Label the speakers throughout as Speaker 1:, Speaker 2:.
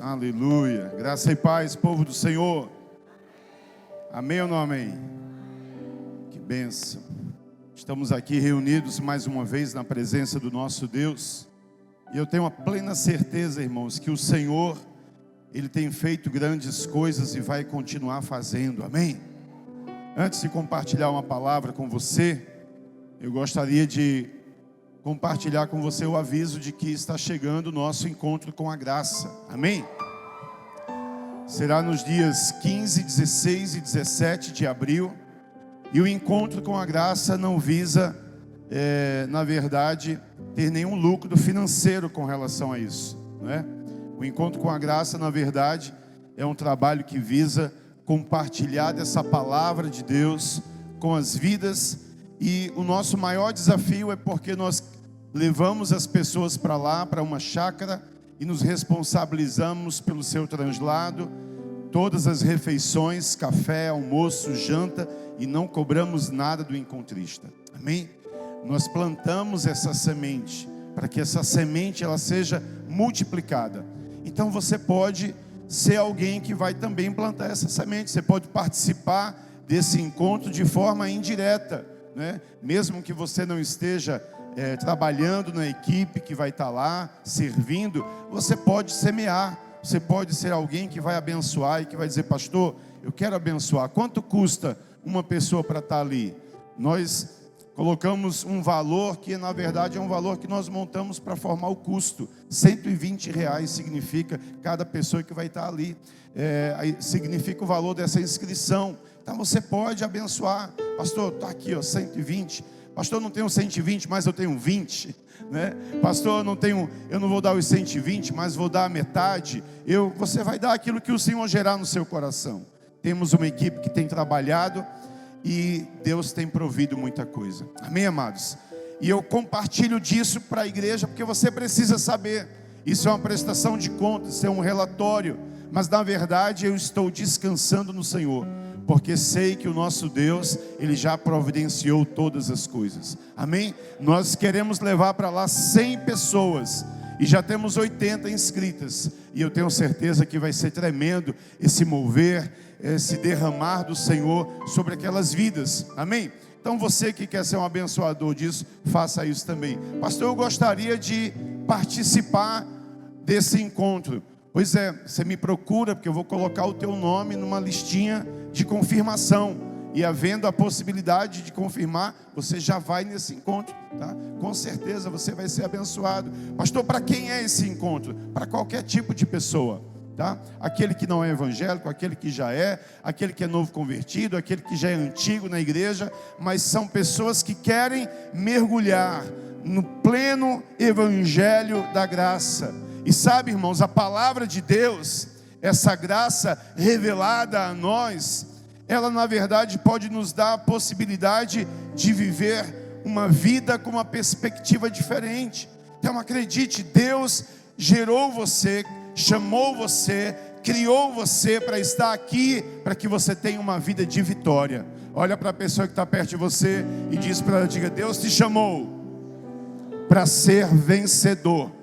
Speaker 1: Aleluia. Graça e paz, povo do Senhor. Amém ou não amém? Que bênção. Estamos aqui reunidos mais uma vez na presença do nosso Deus. E eu tenho a plena certeza, irmãos, que o Senhor, Ele tem feito grandes coisas e vai continuar fazendo. Amém? Antes de compartilhar uma palavra com você, eu gostaria de compartilhar com você o aviso de que está chegando o nosso encontro com a graça. Amém? Será nos dias 15, 16 e 17 de abril. E o encontro com a graça não visa, na verdade, ter nenhum lucro financeiro com relação a isso, não é? O encontro com a graça, na verdade, é um trabalho que visa compartilhar dessa palavra de Deus com as vidas. E o nosso maior desafio é porque nós levamos as pessoas para lá, para uma chácara, e nos responsabilizamos pelo seu translado, todas as refeições, café, almoço, janta, e não cobramos nada do encontrista. Amém? Nós plantamos essa semente, para que essa semente ela seja multiplicada. Então você pode ser alguém que vai também plantar essa semente. Você pode participar desse encontro de forma indireta, né? Mesmo que você não esteja trabalhando na equipe que vai estar lá, servindo, você pode semear. Você pode ser alguém que vai abençoar e que vai dizer: pastor, eu quero abençoar. Quanto custa uma pessoa para estar ali? Nós colocamos um valor que na verdade é um valor que nós montamos para formar o custo. R$120 significa cada pessoa que vai estar ali. Significa o valor dessa inscrição. Então você pode abençoar. Pastor, está aqui, 120. Pastor, eu não tenho 120, mas eu tenho 20, né? Pastor, eu não vou dar os 120, mas vou dar a metade. Você vai dar aquilo que o Senhor gerar no seu coração. Temos uma equipe que tem trabalhado e Deus tem provido muita coisa. Amém, amados? E eu compartilho disso para a igreja porque você precisa saber. Isso é uma prestação de contas, isso é um relatório. Mas na verdade eu estou descansando no Senhor, porque sei que o nosso Deus, Ele já providenciou todas as coisas. Amém? Nós queremos levar para lá 100 pessoas e já temos 80 inscritas. E eu tenho certeza que vai ser tremendo esse mover, esse derramar do Senhor sobre aquelas vidas. Amém? Então você que quer ser um abençoador disso, faça isso também. Pastor, eu gostaria de participar desse encontro. Pois é, você me procura, porque eu vou colocar o teu nome numa listinha de confirmação. E havendo a possibilidade de confirmar, você já vai nesse encontro, tá? Com certeza você vai ser abençoado. Pastor, para quem é esse encontro? Para qualquer tipo de pessoa, tá? Aquele que não é evangélico, aquele que já é, aquele que é novo convertido, aquele que já é antigo na igreja. Mas são pessoas que querem mergulhar no pleno evangelho da graça. E sabe, irmãos, a palavra de Deus, essa graça revelada a nós, ela na verdade pode nos dar a possibilidade de viver uma vida com uma perspectiva diferente. Então acredite, Deus gerou você, chamou você, criou você para estar aqui, para que você tenha uma vida de vitória. Olha para a pessoa que está perto de você e diz para ela, diga: Deus te chamou para ser vencedor.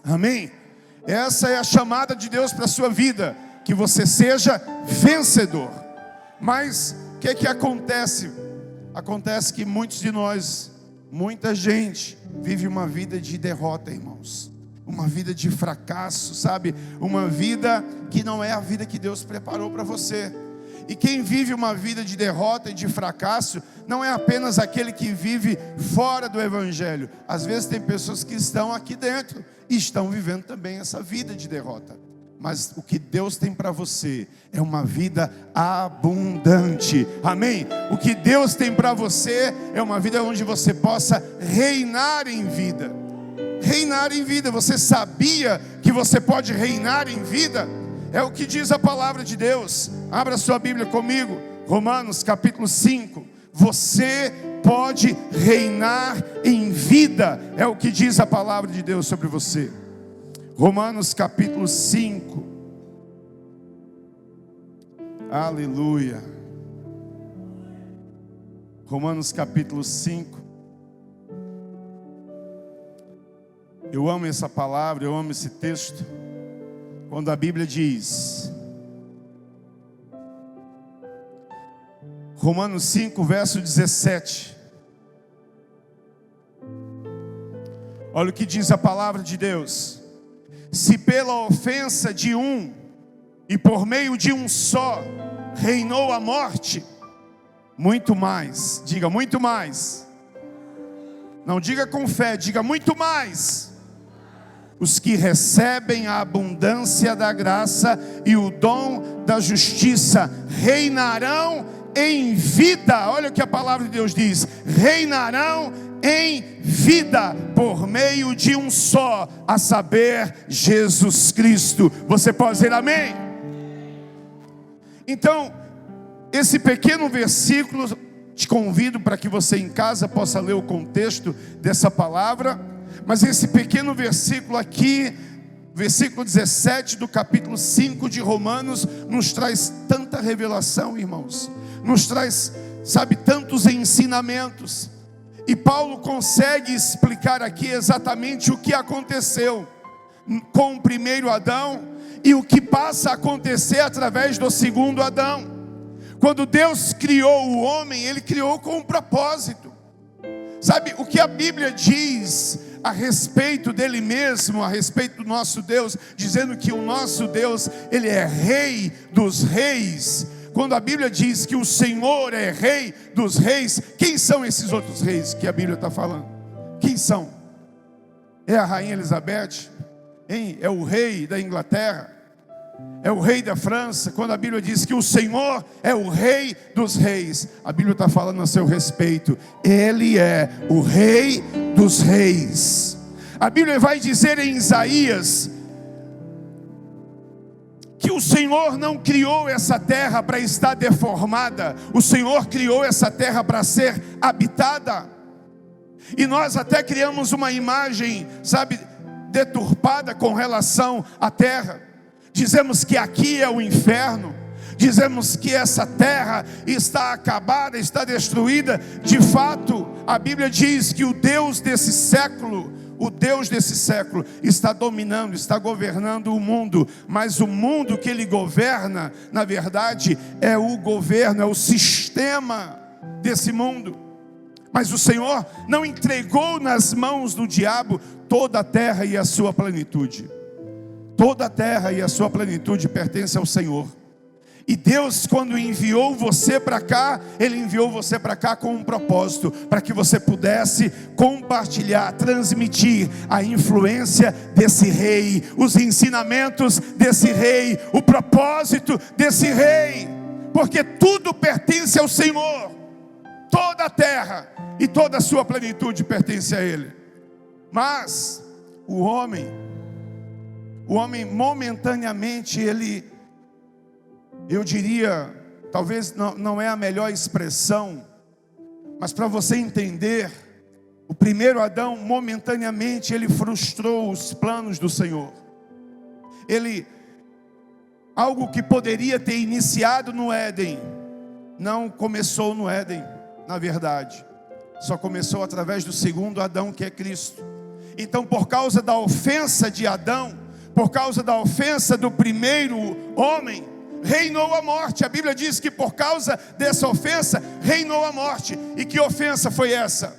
Speaker 1: Amém? Essa é a chamada de Deus para a sua vida, que você seja vencedor. Mas o que acontece? Acontece que muitos de nós, muita gente vive uma vida de derrota, irmãos. Uma vida de fracasso, sabe? Uma vida que não é a vida que Deus preparou para você. E quem vive uma vida de derrota e de fracasso não é apenas aquele que vive fora do evangelho. Às vezes tem pessoas que estão aqui dentro e estão vivendo também essa vida de derrota. Mas o que Deus tem para você é uma vida abundante. Amém? O que Deus tem para você é uma vida onde você possa reinar em vida. Reinar em vida. Você sabia que você pode reinar em vida? É o que diz a palavra de Deus. Abra sua Bíblia comigo, Romanos capítulo 5. Você pode reinar em vida, é o que diz a palavra de Deus sobre você. Romanos capítulo 5. Aleluia. Romanos capítulo 5. Eu amo essa palavra, eu amo esse texto. Quando a Bíblia diz, Romanos 5, verso 17. Olha o que diz a palavra de Deus. Se pela ofensa de um, e por meio de um só, reinou a morte, muito mais, diga muito mais. Não diga com fé, diga muito mais. Os que recebem a abundância da graça e o dom da justiça reinarão em vida. Olha o que a palavra de Deus diz: reinarão em vida por meio de um só, a saber, Jesus Cristo. Você pode dizer amém? Então, esse pequeno versículo, te convido para que você em casa possa ler o contexto dessa palavra. Mas esse pequeno versículo aqui, versículo 17 do capítulo 5 de Romanos, nos traz tanta revelação, irmãos. Nos traz, sabe, tantos ensinamentos. E Paulo consegue explicar aqui exatamente o que aconteceu com o primeiro Adão e o que passa a acontecer através do segundo Adão. Quando Deus criou o homem, Ele criou com um propósito. Sabe, o que a Bíblia diz a respeito dele mesmo, a respeito do nosso Deus, dizendo que o nosso Deus, Ele é Rei dos reis. Quando a Bíblia diz que o Senhor é Rei dos reis, quem são esses outros reis que a Bíblia está falando? Quem são? É a Rainha Elizabeth? Hein? É o rei da Inglaterra? É o rei da França? Quando a Bíblia diz que o Senhor é o Rei dos reis, a Bíblia está falando a seu respeito. Ele é o Rei dos reis. A Bíblia vai dizer em Isaías que o Senhor não criou essa terra para estar deformada. O Senhor criou essa terra para ser habitada. E nós até criamos uma imagem, sabe, deturpada com relação à terra. Dizemos que aqui é o inferno. Dizemos que essa terra está acabada, está destruída. De fato, a Bíblia diz que o Deus desse século está dominando, está governando o mundo. Mas o mundo que Ele governa, na verdade, é o governo, é o sistema desse mundo. Mas o Senhor não entregou nas mãos do diabo toda a terra e a sua plenitude. Toda a terra e a sua plenitude pertence ao Senhor. E Deus, quando enviou você para cá, Ele enviou você para cá com um propósito, para que você pudesse compartilhar, transmitir a influência desse rei, os ensinamentos desse rei, o propósito desse rei, porque tudo pertence ao Senhor. Toda a terra e toda a sua plenitude pertence a Ele. Mas o homem momentaneamente, eu diria, talvez não é a melhor expressão, mas para você entender, o primeiro Adão momentaneamente ele frustrou os planos do Senhor. Algo que poderia ter iniciado no Éden, não começou no Éden, na verdade, só começou através do segundo Adão, que é Cristo. Então, por causa da ofensa de Adão, por causa da ofensa do primeiro homem, reinou a morte. A Bíblia diz que por causa dessa ofensa, reinou a morte. E que ofensa foi essa?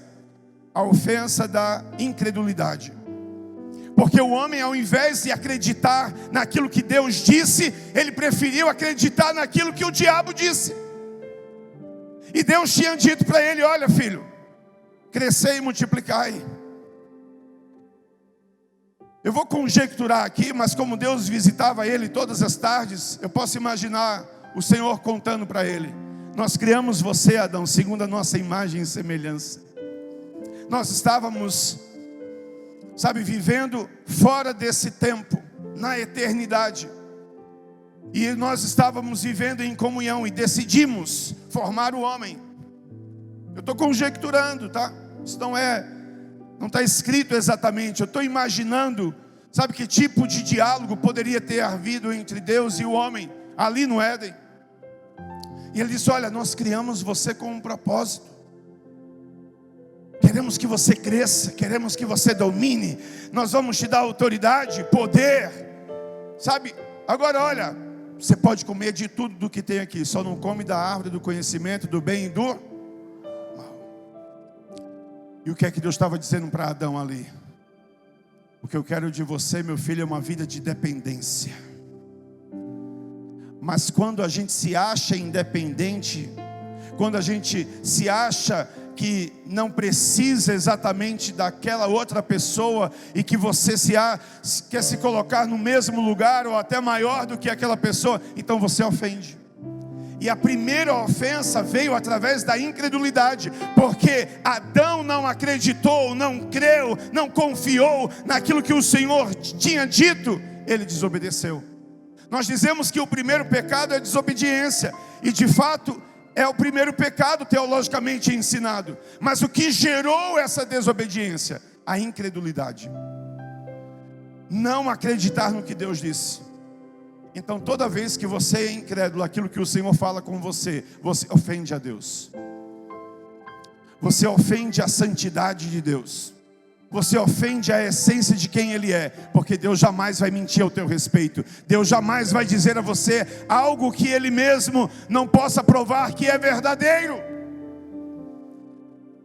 Speaker 1: A ofensa da incredulidade. Porque o homem, ao invés de acreditar naquilo que Deus disse, ele preferiu acreditar naquilo que o diabo disse. E Deus tinha dito para ele: olha, filho, crescei e multiplicai. Eu vou conjecturar aqui, mas como Deus visitava ele todas as tardes, eu posso imaginar o Senhor contando para ele: nós criamos você, Adão, segundo a nossa imagem e semelhança. Nós estávamos, sabe, vivendo fora desse tempo, na eternidade. E nós estávamos vivendo em comunhão e decidimos formar o homem. Eu estou conjecturando, tá? Isso não está escrito exatamente. Eu estou imaginando, sabe, que tipo de diálogo poderia ter havido entre Deus e o homem ali no Éden. E ele disse: olha, nós criamos você com um propósito. Queremos que você cresça, queremos que você domine. Nós vamos te dar autoridade, poder. Sabe, agora olha, você pode comer de tudo do que tem aqui, só não come da árvore do conhecimento do bem e do mal. E o que é que Deus estava dizendo para Adão ali? O que eu quero de você, meu filho, é uma vida de dependência. Mas quando a gente se acha independente, quando a gente se acha que não precisa exatamente daquela outra pessoa, e que você quer se colocar no mesmo lugar ou até maior do que aquela pessoa, então você ofende. E a primeira ofensa veio através da incredulidade, porque Adão não acreditou, não creu, não confiou naquilo que o Senhor tinha dito, ele desobedeceu. Nós dizemos que o primeiro pecado é a desobediência, e de fato é o primeiro pecado teologicamente ensinado. Mas o que gerou essa desobediência? A incredulidade. Não acreditar no que Deus disse. Então toda vez que você é incrédulo, aquilo que o Senhor fala com você, você ofende a Deus. Você ofende a santidade de Deus. Você ofende a essência de quem Ele é. Porque Deus jamais vai mentir ao teu respeito. Deus jamais vai dizer a você algo que Ele mesmo não possa provar que é verdadeiro.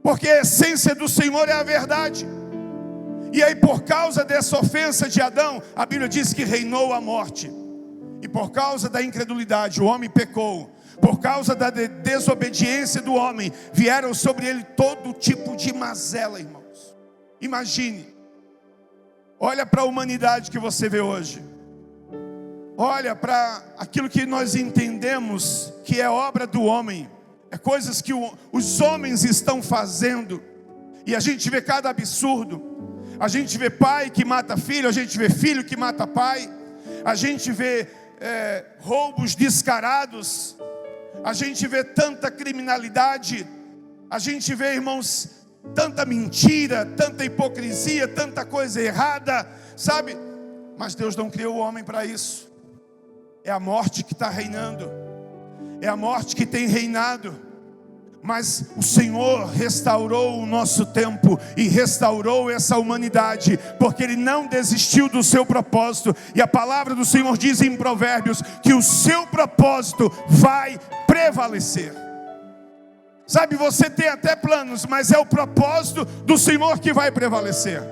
Speaker 1: Porque a essência do Senhor é a verdade. E aí, por causa dessa ofensa de Adão, a Bíblia diz que reinou a morte. E por causa da incredulidade, o homem pecou. Por causa da desobediência do homem, vieram sobre ele todo tipo de mazela, irmãos. Imagine, olha para a humanidade que você vê hoje. Olha para aquilo que nós entendemos que é obra do homem. É coisas que os homens estão fazendo. E a gente vê cada absurdo. A gente vê pai que mata filho, a gente vê filho que mata pai. A gente vê roubos descarados. A gente vê tanta criminalidade. A gente vê, irmãos, tanta mentira, tanta hipocrisia, tanta coisa errada, sabe? Mas Deus não criou o homem para isso. É a morte que está reinando. É a morte que tem reinado. Mas o Senhor restaurou o nosso tempo e restaurou essa humanidade, porque Ele não desistiu do seu propósito. E a palavra do Senhor diz em Provérbios que o seu propósito vai prevalecer. Sabe, você tem até planos, mas é o propósito do Senhor que vai prevalecer.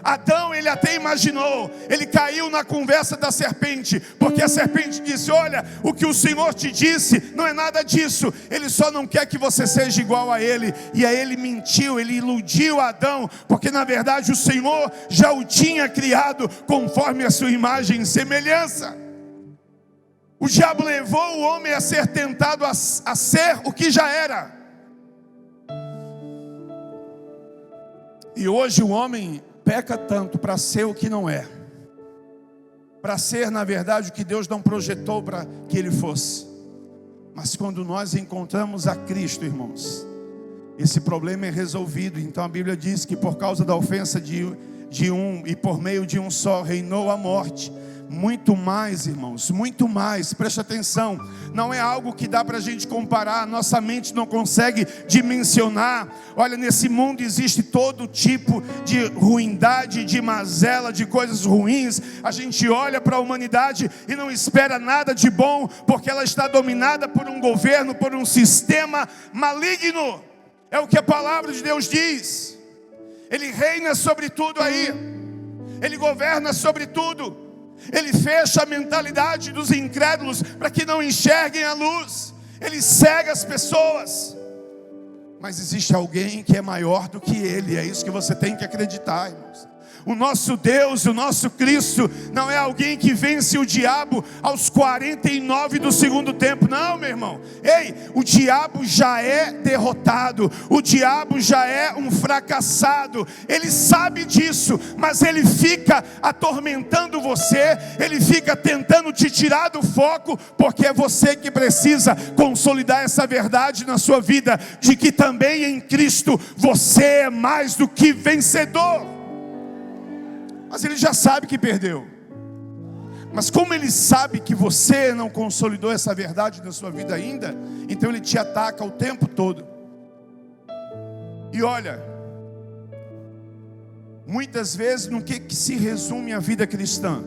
Speaker 1: Adão, ele até imaginou, ele caiu na conversa da serpente, porque a serpente disse: olha, o que o Senhor te disse não é nada disso, Ele só não quer que você seja igual a Ele. E aí ele mentiu, ele iludiu Adão, porque na verdade o Senhor já o tinha criado conforme a sua imagem e semelhança. O diabo levou o homem a ser tentado a ser o que já era. E hoje o homem peca tanto para ser o que não é, para ser na verdade o que Deus não projetou para que ele fosse. Mas quando nós encontramos a Cristo, irmãos, esse problema é resolvido. Então a Bíblia diz que por causa da ofensa de um e por meio de um só reinou a morte. Muito mais, irmãos, muito mais, preste atenção, não é algo que dá para a gente comparar, nossa mente não consegue dimensionar. Olha, nesse mundo existe todo tipo de ruindade, de mazela, de coisas ruins. A gente olha para a humanidade e não espera nada de bom, porque ela está dominada por um governo, por um sistema maligno. É o que a palavra de Deus diz. Ele reina sobre tudo aí, Ele governa sobre tudo. Ele fecha a mentalidade dos incrédulos para que não enxerguem a luz. Ele cega as pessoas. Mas existe alguém que é maior do que ele. É isso que você tem que acreditar, irmãos. O nosso Deus, o nosso Cristo não é alguém que vence o diabo aos 49 do segundo tempo. Não, meu irmão. Ei, o diabo já é derrotado. O diabo já é um fracassado. Ele sabe disso, mas ele fica atormentando você. Ele fica tentando te tirar do foco, porque é você que precisa consolidar essa verdade na sua vida, de que também em Cristo você é mais do que vencedor. Mas ele já sabe que perdeu. Mas como ele sabe que você não consolidou essa verdade na sua vida ainda, então ele te ataca o tempo todo. E olha, muitas vezes no que se resume a vida cristã.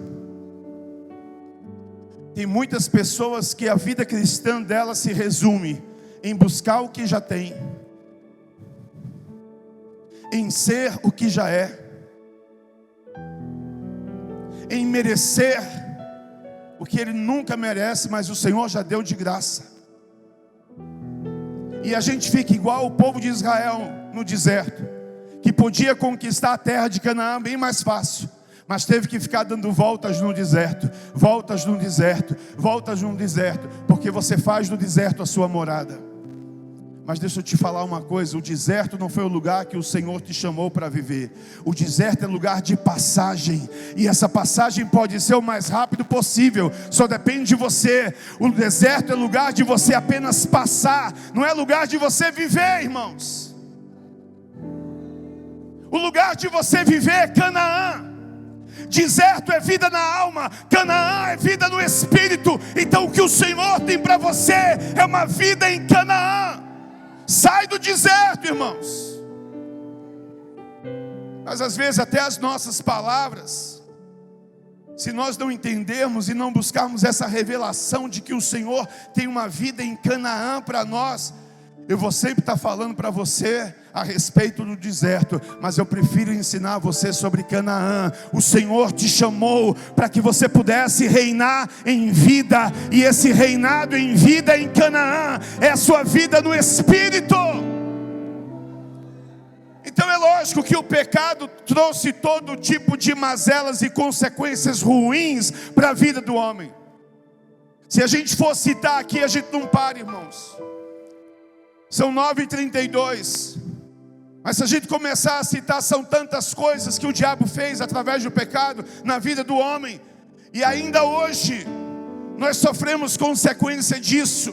Speaker 1: Tem muitas pessoas que a vida cristã dela se resume em buscar o que já tem, em ser o que já é, em merecer o que ele nunca merece, mas o Senhor já deu de graça. E a gente fica igual o povo de Israel no deserto, que podia conquistar a terra de Canaã bem mais fácil, mas teve que ficar dando voltas no deserto, voltas no deserto, voltas no deserto, porque você faz do deserto a sua morada. Mas deixa eu te falar uma coisa: o deserto não foi o lugar que o Senhor te chamou para viver. O deserto é lugar de passagem, e essa passagem pode ser o mais rápido possível, só depende de você. O deserto é lugar de você apenas passar, não é lugar de você viver, irmãos. O lugar de você viver é Canaã. Deserto é vida na alma, Canaã é vida no espírito. Então o que o Senhor tem para você é uma vida em Canaã. Sai do deserto, irmãos. Mas às vezes até as nossas palavras, se nós não entendermos e não buscarmos essa revelação de que o Senhor tem uma vida em Canaã para nós, eu vou sempre estar falando para você a respeito do deserto, mas eu prefiro ensinar você sobre Canaã. O Senhor te chamou para que você pudesse reinar em vida, e esse reinado em vida em Canaã é a sua vida no Espírito. Então é lógico que o pecado trouxe todo tipo de mazelas e consequências ruins para a vida do homem. Se a gente for citar aqui, a gente não para, irmãos. São 9h32, mas se a gente começar a citar, são tantas coisas que o diabo fez através do pecado na vida do homem, e ainda hoje nós sofremos consequência disso,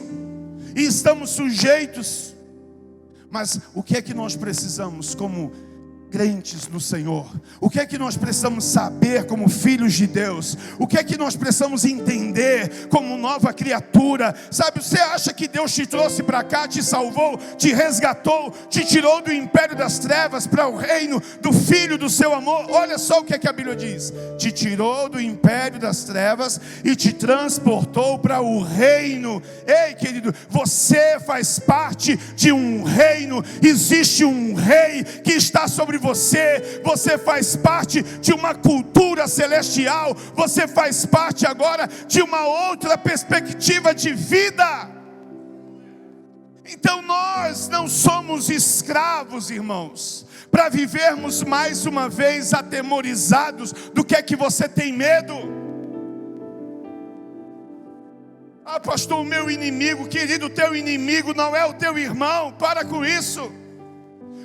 Speaker 1: e estamos sujeitos. Mas o que é que nós precisamos como crentes no Senhor? O que é que nós precisamos saber como filhos de Deus? O que é que nós precisamos entender como nova criatura? Sabe, você acha que Deus te trouxe para cá, te salvou, te resgatou, te tirou do império das trevas para o reino do Filho do seu amor? Olha só o que é que a Bíblia diz: te tirou do império das trevas e te transportou para o reino. Ei, querido, você faz parte de um reino. Existe um rei que está sobre você faz parte de uma cultura celestial, você faz parte agora de uma outra perspectiva de vida. Então nós não somos escravos, irmãos, para vivermos mais uma vez atemorizados do que é que você tem medo. Ah, pastor, o meu inimigo, querido, o teu inimigo não é o teu irmão, para com isso.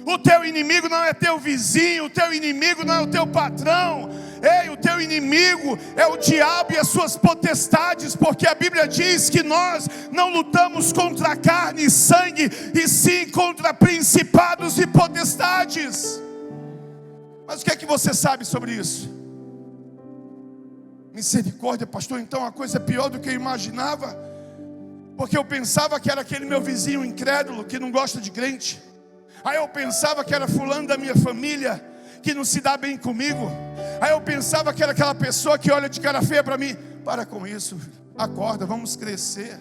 Speaker 1: O teu inimigo não é teu vizinho, o teu inimigo não é o teu patrão. Ei, o teu inimigo é o diabo e as suas potestades, porque a Bíblia diz que nós não lutamos contra carne e sangue, e sim contra principados e potestades. Mas o que é que você sabe sobre isso? Misericórdia, pastor, então a coisa é pior do que eu imaginava, porque eu pensava que era aquele meu vizinho incrédulo que não gosta de crente. Aí eu pensava que era fulano da minha família que não se dá bem comigo. Aí eu pensava que era aquela pessoa que olha de cara feia para mim. Para com isso, acorda, vamos crescer.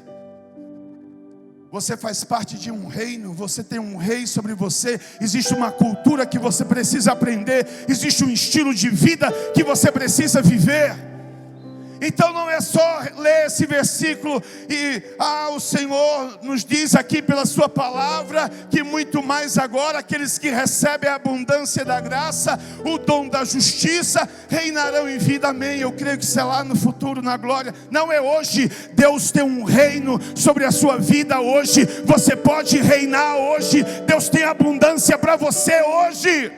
Speaker 1: Você faz parte de um reino, você tem um rei sobre você. Existe uma cultura que você precisa aprender, existe um estilo de vida que você precisa viver. Então não é só ler esse versículo e o Senhor nos diz aqui pela sua palavra que muito mais agora aqueles que recebem a abundância da graça, o dom da justiça, reinarão em vida. Amém. Eu creio que isso é lá no futuro, na glória. Não é hoje. Deus tem um reino sobre a sua vida hoje. Você pode reinar hoje. Deus tem abundância para você hoje.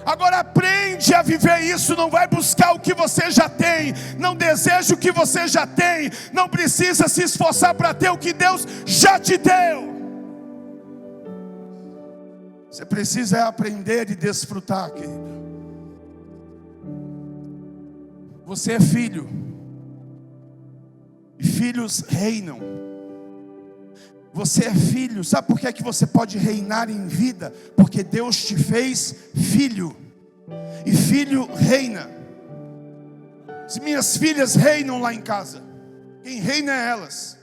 Speaker 1: Agora aprende a viver isso. Não vai buscar o que você já tem, não deseja o que você já tem, não precisa se esforçar para ter o que Deus já te deu. Você precisa aprender e desfrutar, querido. Você é filho, e filhos reinam. Você é filho, sabe por que é que você pode reinar em vida? Porque Deus te fez filho. E filho reina. As minhas filhas reinam lá em casa. Quem reina é elas.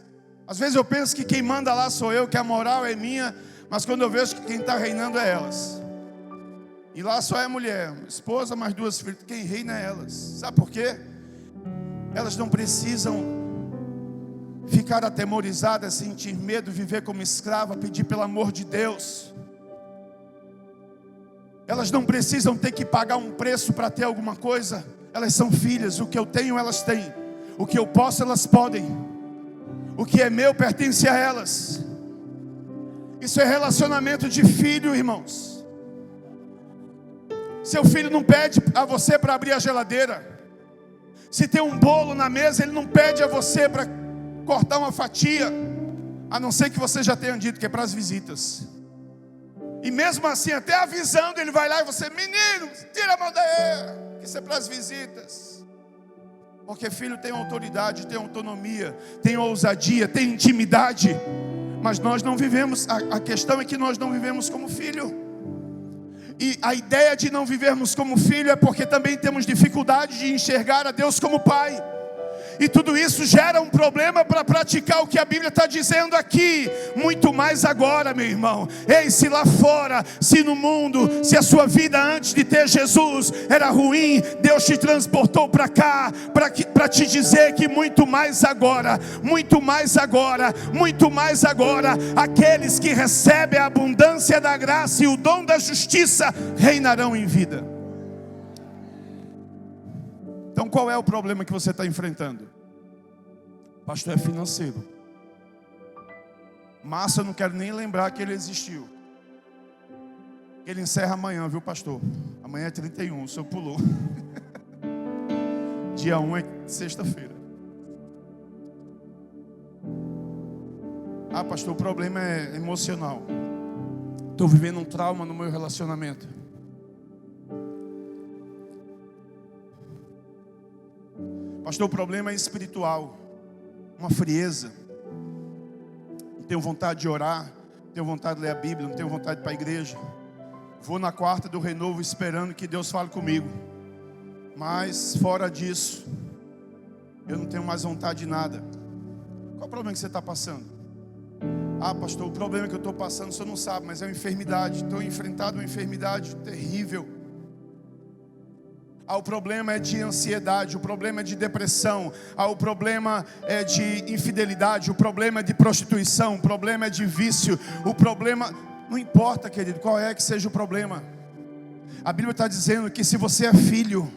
Speaker 1: Às vezes eu penso que quem manda lá sou eu, que a moral é minha, mas quando eu vejo que quem está reinando é elas. E lá só é mulher, esposa mais 2 filhas. Quem reina é elas. Sabe por quê? Elas não precisam ficar atemorizadas, sentir medo, viver como escrava, pedir pelo amor de Deus. Elas não precisam ter que pagar um preço para ter alguma coisa. Elas são filhas, o que eu tenho elas têm, o que eu posso elas podem, o que é meu pertence a elas. Isso é relacionamento de filho, irmãos. Seu filho não pede a você para abrir a geladeira. Se tem um bolo na mesa, ele não pede a você para cortar uma fatia, a não ser que você já tenha dito que é para as visitas. E mesmo assim, até avisando, ele vai lá e você: menino, tira a mão daí, que isso é para as visitas. Porque filho tem autoridade, tem autonomia, tem ousadia, tem intimidade. Mas nós não vivemos, a questão é que nós não vivemos como filho. E a ideia de não vivermos como filho é porque também temos dificuldade de enxergar a Deus como pai. E tudo isso gera um problema para praticar o que a Bíblia está dizendo aqui. Muito mais agora, meu irmão. Ei, se lá fora, se no mundo, se a sua vida antes de ter Jesus era ruim, Deus te transportou para cá para te dizer que muito mais agora, muito mais agora, muito mais agora, aqueles que recebem a abundância da graça e o dom da justiça reinarão em vida. Então qual é o problema que você está enfrentando? Pastor, é financeiro. Massa, eu não quero nem lembrar que ele existiu. Ele encerra amanhã, viu, pastor? Amanhã é 31, o senhor pulou. Dia 1 é sexta-feira. Ah, pastor, o problema é emocional. Estou vivendo um trauma no meu relacionamento. Pastor, o problema é espiritual. Uma frieza. Não tenho vontade de orar, não tenho vontade de ler a Bíblia, não tenho vontade de ir para a igreja. Vou na quarta do renovo esperando que Deus fale comigo. Mas fora disso, eu não tenho mais vontade de nada. Qual o problema que você está passando? Ah, pastor, o problema que eu estou passando, o senhor não sabe, mas é uma enfermidade. Estou enfrentando uma enfermidade terrível. Ah, o problema é de ansiedade, o problema é de depressão, ah, o problema é de infidelidade, o problema é de prostituição, o problema é de vício, o problema... Não importa, querido, qual é que seja o problema. A Bíblia está dizendo que se você é filho,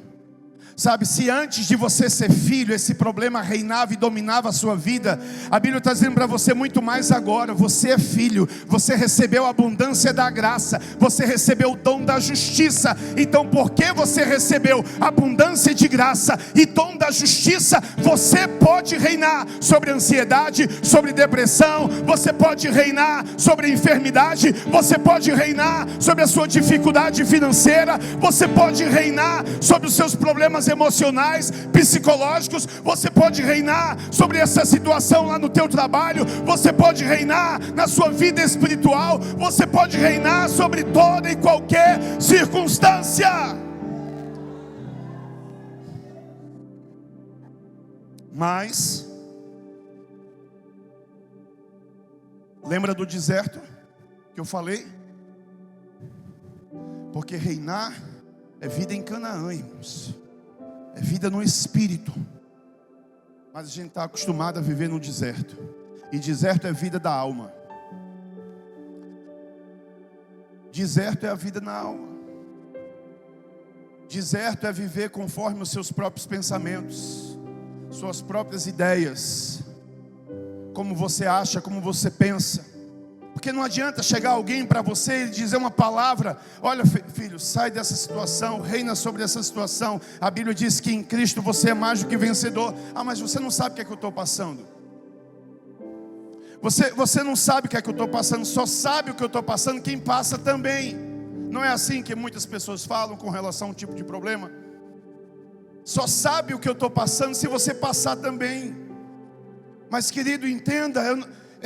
Speaker 1: sabe, se antes de você ser filho, esse problema reinava e dominava a sua vida, a Bíblia está dizendo para você muito mais agora. Você é filho, você recebeu a abundância da graça, você recebeu o dom da justiça. Então, porque você recebeu abundância de graça e dom da justiça, você pode reinar sobre ansiedade, sobre depressão, você pode reinar sobre enfermidade, você pode reinar sobre a sua dificuldade financeira, você pode reinar sobre os seus problemas emocionais, psicológicos, você pode reinar sobre essa situação lá no teu trabalho, você pode reinar na sua vida espiritual, você pode reinar sobre toda e qualquer circunstância. Mas lembra do deserto que eu falei? Porque reinar é vida em Canaã, irmãos. É vida no espírito. Mas a gente está acostumado a viver no deserto. E deserto é vida da alma. Deserto é a vida na alma. Deserto é viver conforme os seus próprios pensamentos, suas próprias ideias, como você acha, como você pensa. Porque não adianta chegar alguém para você e dizer uma palavra: olha, filho, sai dessa situação, reina sobre essa situação. A Bíblia diz que em Cristo você é mais do que vencedor. Ah, mas você não sabe o que é que eu estou passando. Você não sabe o que é que eu estou passando. Só sabe o que eu estou passando quem passa também. Não é assim que muitas pessoas falam com relação a um tipo de problema? Só sabe o que eu estou passando se você passar também. Mas, querido, entenda,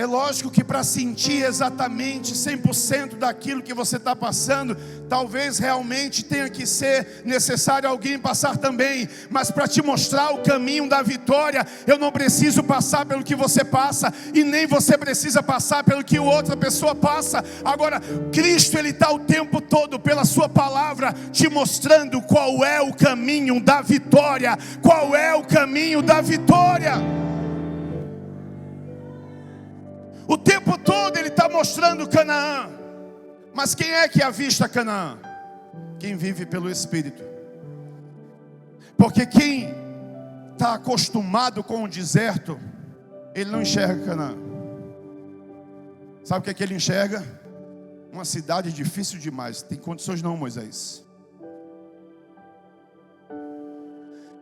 Speaker 1: É lógico que para sentir exatamente 100% daquilo que você está passando, talvez realmente tenha que ser necessário alguém passar também. Mas para te mostrar o caminho da vitória, eu não preciso passar pelo que você passa, e nem você precisa passar pelo que outra pessoa passa. Agora, Cristo, Ele está o tempo todo pela sua palavra te mostrando qual é o caminho da vitória. Qual é o caminho da vitória? O tempo todo Ele está mostrando Canaã. Mas quem é que avista Canaã? Quem vive pelo Espírito. Porque quem está acostumado com o deserto, ele não enxerga Canaã. Sabe o que é que ele enxerga? Uma cidade difícil demais. Tem condições não, Moisés.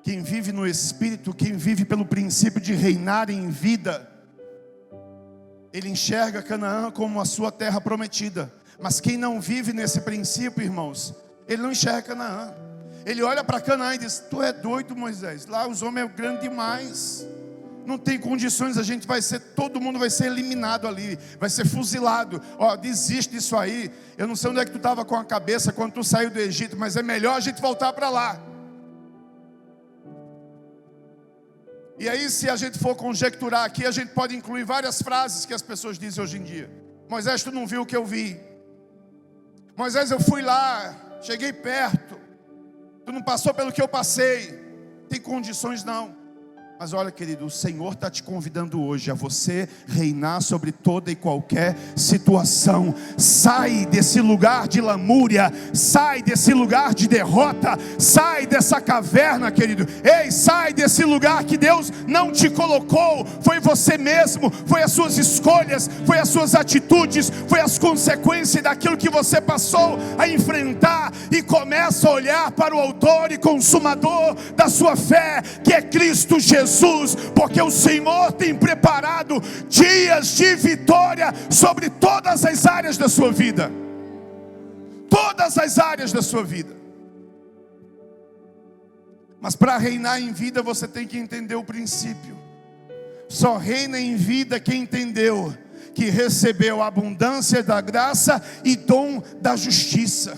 Speaker 1: Quem vive no Espírito, quem vive pelo princípio de reinar em vida, ele enxerga Canaã como a sua terra prometida. Mas quem não vive nesse princípio, irmãos, ele não enxerga Canaã. Ele olha para Canaã e diz: tu é doido, Moisés, lá os homens é grande demais, não tem condições, todo mundo vai ser eliminado ali, vai ser fuzilado. Ó, desiste disso aí. Eu não sei onde é que tu estava com a cabeça quando tu saiu do Egito, mas é melhor a gente voltar para lá. E aí, se a gente for conjecturar aqui, a gente pode incluir várias frases que as pessoas dizem hoje em dia. Moisés, tu não viu o que eu vi. Moisés, eu fui lá, cheguei perto. Tu não passou pelo que eu passei. Tem condições não. Mas olha, querido, o Senhor está te convidando hoje a você reinar sobre toda e qualquer situação. Sai desse lugar de lamúria, sai desse lugar de derrota, sai dessa caverna, querido. Ei, sai desse lugar que Deus não te colocou. Foi você mesmo, foi as suas escolhas, foi as suas atitudes, foi as consequências daquilo que você passou a enfrentar. E começa a olhar para o autor e consumador da sua fé, que é Cristo Jesus. Porque o Senhor tem preparado dias de vitória sobre todas as áreas da sua vida. Todas as áreas da sua vida. Mas para reinar em vida você tem que entender o princípio. Só reina em vida quem entendeu que recebeu a abundância da graça e dom da justiça.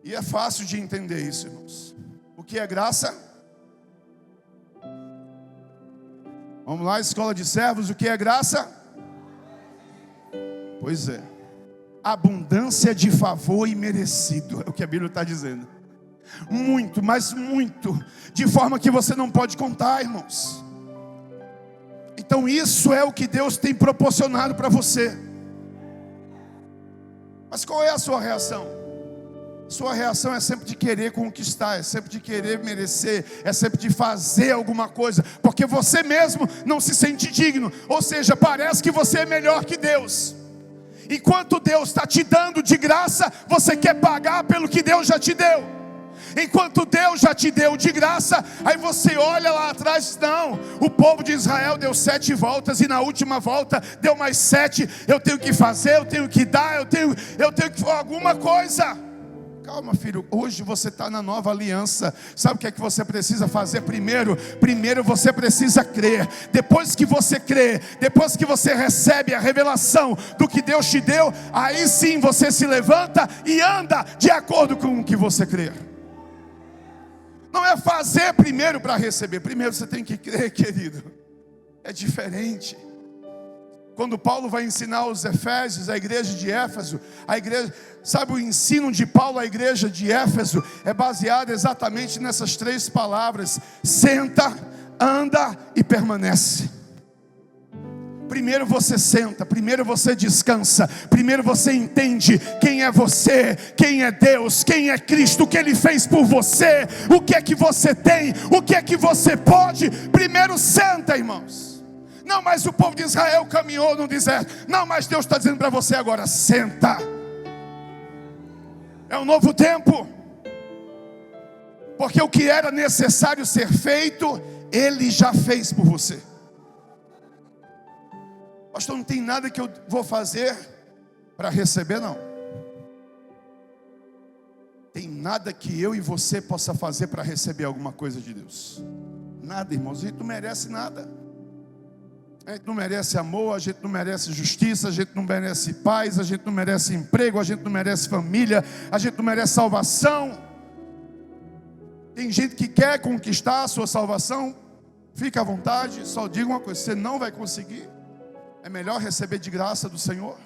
Speaker 1: E é fácil de entender isso, irmãos. O que é graça? Vamos lá, escola de servos, o que é graça? Pois é, abundância de favor imerecido, é o que a Bíblia está dizendo. Muito, mas muito, de forma que você não pode contar, irmãos. Então isso é o que Deus tem proporcionado para você. Mas qual é a sua reação? Sua reação é sempre de querer conquistar, é sempre de querer merecer, é sempre de fazer alguma coisa, porque você mesmo não se sente digno. Ou seja, parece que você é melhor que Deus. Enquanto Deus está te dando de graça, você quer pagar pelo que Deus já te deu. Enquanto Deus já te deu de graça, aí você olha lá atrás, não, o povo de Israel deu 7 voltas e na última volta deu mais 7. Eu tenho que fazer, eu tenho que dar, eu tenho que alguma coisa. Calma, filho, hoje você está na nova aliança. Sabe o que é que você precisa fazer primeiro? Primeiro você precisa crer. Depois que você crê, depois que você recebe a revelação do que Deus te deu, aí sim você se levanta e anda de acordo com o que você crê. Não é fazer primeiro para receber. Primeiro você tem que crer, querido. É diferente. Quando Paulo vai ensinar os Efésios, a igreja de Éfeso, sabe o ensino de Paulo à igreja de Éfeso? É baseado exatamente nessas 3 palavras: senta, anda e permanece. Primeiro você senta, primeiro você descansa, primeiro você entende quem é você, quem é Deus, quem é Cristo, o que Ele fez por você, o que é que você tem, o que é que você pode. Primeiro senta, irmãos. Não, mas o povo de Israel caminhou no deserto. Não, mas Deus está dizendo para você agora: senta. É um novo tempo. Porque o que era necessário ser feito, Ele já fez por você. Pastor, não tem nada que eu vou fazer para receber, não. Tem nada que eu e você possa fazer para receber alguma coisa de Deus. Nada, irmãos, e tu merece nada. A gente não merece amor, a gente não merece justiça, a gente não merece paz, a gente não merece emprego, a gente não merece família, a gente não merece salvação. Tem gente que quer conquistar a sua salvação, fica à vontade, só diga uma coisa: você não vai conseguir. É melhor receber de graça do Senhor.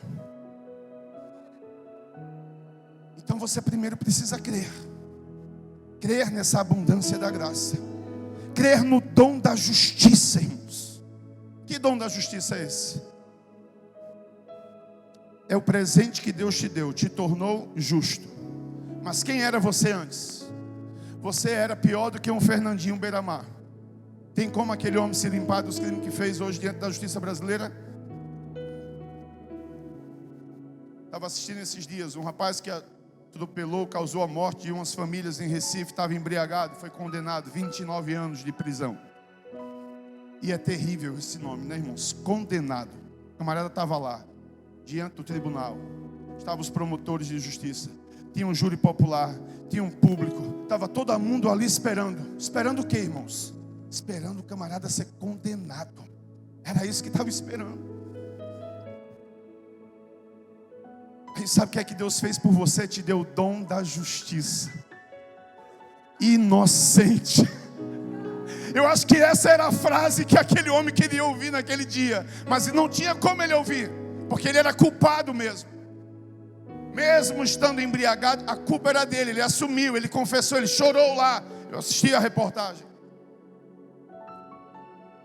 Speaker 1: Então você primeiro precisa crer. Crer nessa abundância da graça. Crer no dom da justiça, irmãos. Que dom da justiça é esse? É o presente que Deus te deu, te tornou justo. Mas quem era você antes? Você era pior do que um Fernandinho Beiramar. Tem como aquele homem se limpar dos crimes que fez hoje diante da justiça brasileira? Estava assistindo esses dias, um rapaz que atropelou, causou a morte de umas famílias em Recife, estava embriagado, foi condenado, 29 anos de prisão. E é terrível esse nome, né, irmãos? Condenado. O camarada estava lá, diante do tribunal. Estavam os promotores de justiça. Tinha um júri popular, tinha um público. Estava todo mundo ali esperando. Esperando o quê, irmãos? Esperando o camarada ser condenado. Era isso que estava esperando. E sabe o que é que Deus fez por você? Te deu o dom da justiça. Inocente. Eu acho que essa era a frase que aquele homem queria ouvir naquele dia. Mas não tinha como ele ouvir, porque ele era culpado mesmo. Mesmo estando embriagado, a culpa era dele. Ele assumiu, ele confessou, ele chorou lá. Eu assisti a reportagem.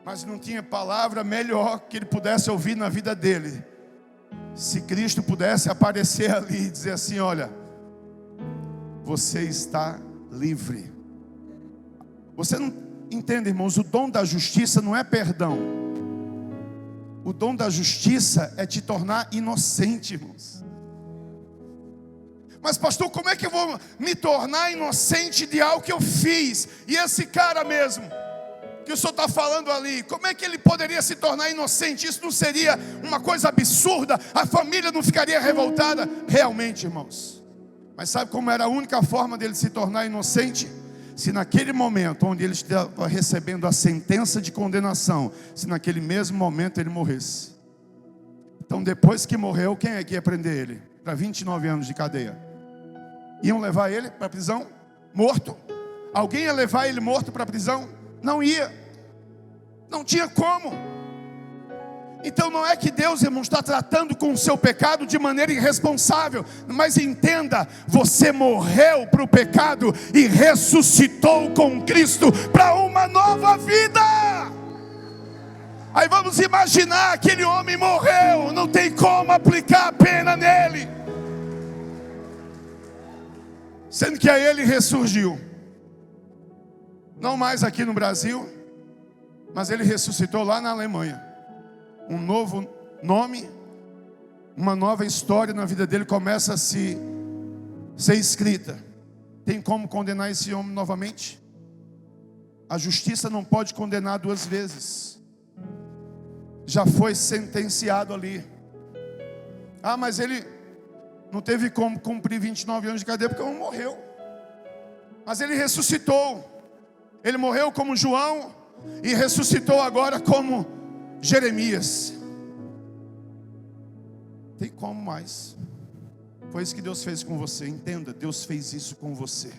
Speaker 1: Mas não tinha palavra melhor que ele pudesse ouvir na vida dele. Se Cristo pudesse aparecer ali e dizer assim: olha, você está livre. Você não entende, irmãos? O dom da justiça não é perdão. O dom da justiça é te tornar inocente, irmãos. Mas pastor, como é que eu vou me tornar inocente de algo que eu fiz? E esse cara mesmo, que o senhor está falando ali, como é que ele poderia se tornar inocente? Isso não seria uma coisa absurda? A família não ficaria revoltada? Realmente, irmãos. Mas sabe como era a única forma dele se tornar inocente? Se naquele momento onde ele estava recebendo a sentença de condenação, se naquele mesmo momento ele morresse. Então depois que morreu, quem é que ia prender ele? Para 29 anos de cadeia. Iam levar ele para a prisão? Morto? Alguém ia levar ele morto para a prisão? Não ia. Não tinha como. Então não é que Deus, irmão, está tratando com o seu pecado de maneira irresponsável. Mas entenda, você morreu para o pecado e ressuscitou com Cristo para uma nova vida. Aí vamos imaginar, aquele homem morreu, não tem como aplicar a pena nele. Sendo que aí ele ressurgiu. Não mais aqui no Brasil, mas ele ressuscitou lá na Alemanha. Um novo nome, uma nova história na vida dele começa a ser escrita. Tem como condenar esse homem novamente? A justiça não pode condenar duas vezes. Já foi sentenciado ali. Ah, mas ele não teve como cumprir 29 anos de cadeia porque ele morreu. Mas ele ressuscitou. Ele morreu como João e ressuscitou agora como Jeremias. Tem como mais? Foi isso que Deus fez com você. Entenda, Deus fez isso com você.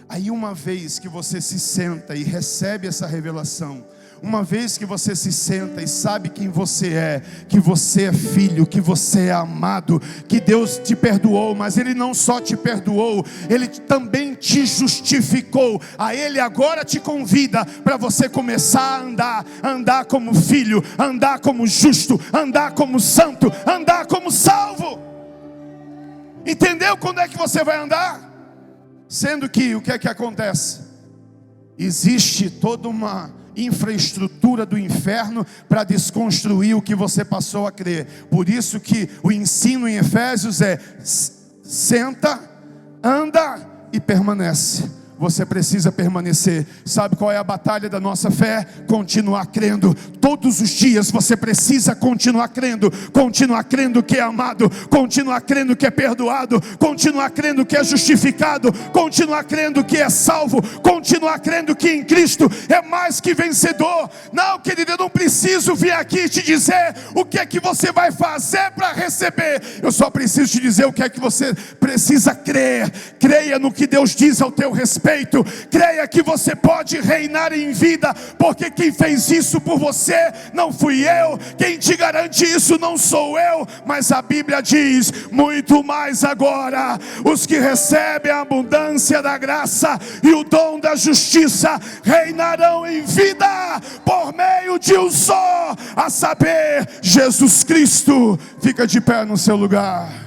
Speaker 1: Aí uma vez que você se senta e recebe essa revelação, uma vez que você se senta e sabe quem você é, que você é filho, que você é amado, que Deus te perdoou, mas Ele não só te perdoou, Ele também te justificou. A Ele agora te convida para você começar a andar como filho, andar como justo, andar como santo, andar como salvo. Entendeu quando é que você vai andar? Sendo que, o que é que acontece? Existe toda uma infraestrutura do inferno para desconstruir o que você passou a crer. Por isso que o ensino em Efésios é: senta, anda e permanece. você precisa permanecer. Sabe qual é a batalha da nossa fé? Continuar crendo. Todos os dias você precisa continuar crendo que é amado, continuar crendo que é perdoado, continuar crendo que é justificado, continuar crendo que é salvo, continuar crendo que em Cristo é mais que vencedor. Não, querido, eu não preciso vir aqui te dizer o que é que você vai fazer para receber. Eu só preciso te dizer o que é que você precisa crer. Creia no que Deus diz ao teu respeito. Creia que você pode reinar em vida, porque quem fez isso por você não fui eu, quem te garante isso não sou eu, mas a Bíblia diz: muito mais agora, os que recebem a abundância da graça e o dom da justiça reinarão em vida por meio de um só, a saber, Jesus Cristo. Fica de pé no seu lugar.